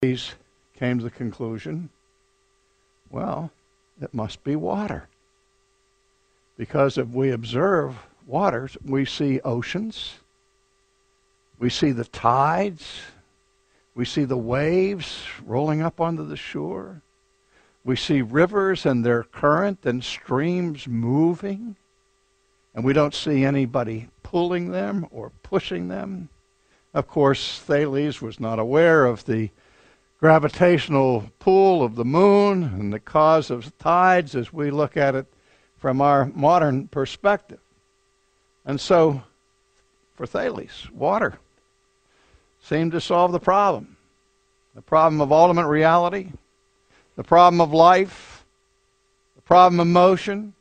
Thales came to the conclusion, well, it must be water. Because if we observe waters, we see oceans, we see the tides, we see the waves rolling up onto the shore, we see rivers and their current and streams moving, and we don't see anybody pulling them or pushing them. Of course, Thales was not aware of the gravitational pull of the moon and the cause of tides as we look at it from our modern perspective. And so, for Thales, water seemed to solve the problem of ultimate reality, the problem of life, the problem of motion,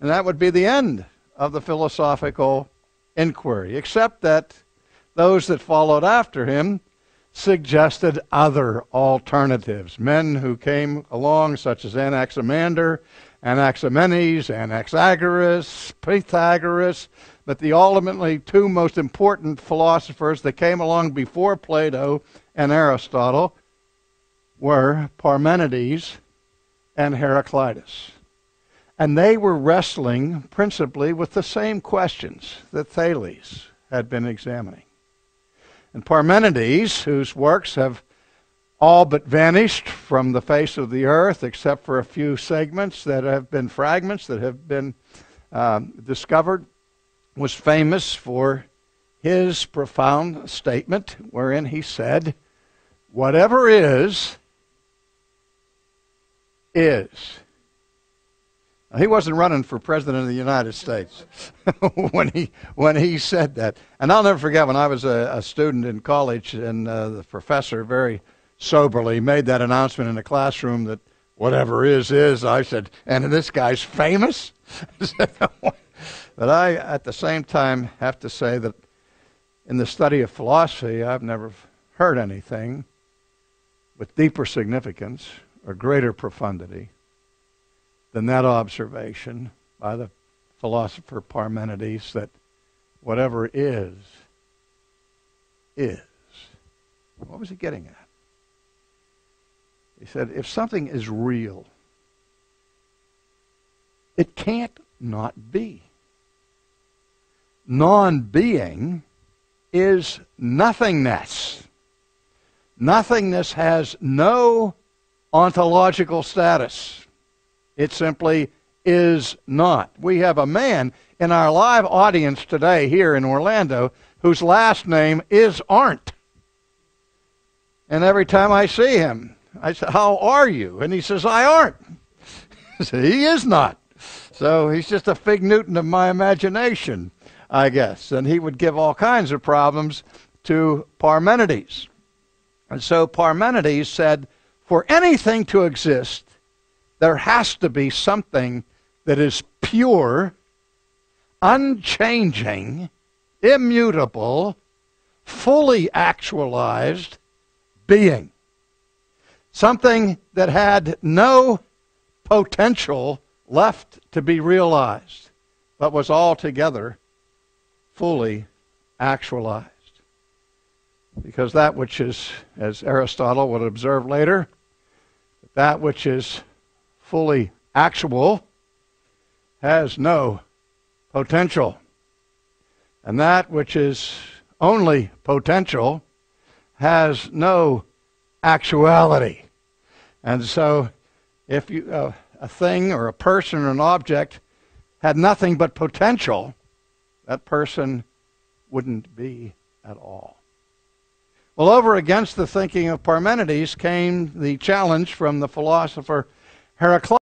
and that would be the end of the philosophical inquiry, except that those that followed after him suggested other alternatives. Men who came along, such as Anaximander, Anaximenes, Anaxagoras, Pythagoras, but the ultimately two most important philosophers that came along before Plato and Aristotle were Parmenides and Heraclitus. And they were wrestling principally with the same questions that Thales had been examining. And Parmenides, whose works have all but vanished from the face of the earth, except for a few segments that have been fragments that have been discovered, was famous for his profound statement wherein he said, "Whatever is, is." Now, he wasn't running for president of the United States when he said that. And I'll never forget when I was a student in college and the professor very soberly made that announcement in the classroom that whatever is. I said, and this guy's famous? But I, at the same time, have to say that in the study of philosophy, I've never heard anything with deeper significance or greater profundity than that observation by the philosopher Parmenides that whatever is. What was he getting at? He said, if something is real, it can't not be. Non-being is nothingness. Nothingness has no ontological status. It simply is not. We have a man in our live audience today here in Orlando whose last name is Arndt. And every time I see him, I say, "How are you?" And he says, "I aren't." So he is not. So he's just a fig Newton of my imagination, I guess. And he would give all kinds of problems to Parmenides. And so Parmenides said, for anything to exist, there has to be something that is pure, unchanging, immutable, fully actualized being. Something that had no potential left to be realized, but was altogether fully actualized. Because that which is, as Aristotle would observe later, that which is fully actual has no potential. And that which is only potential has no actuality. And so if you, a thing or a person or an object had nothing but potential, that person wouldn't be at all. Well, over against the thinking of Parmenides came the challenge from the philosopher Heraclitus.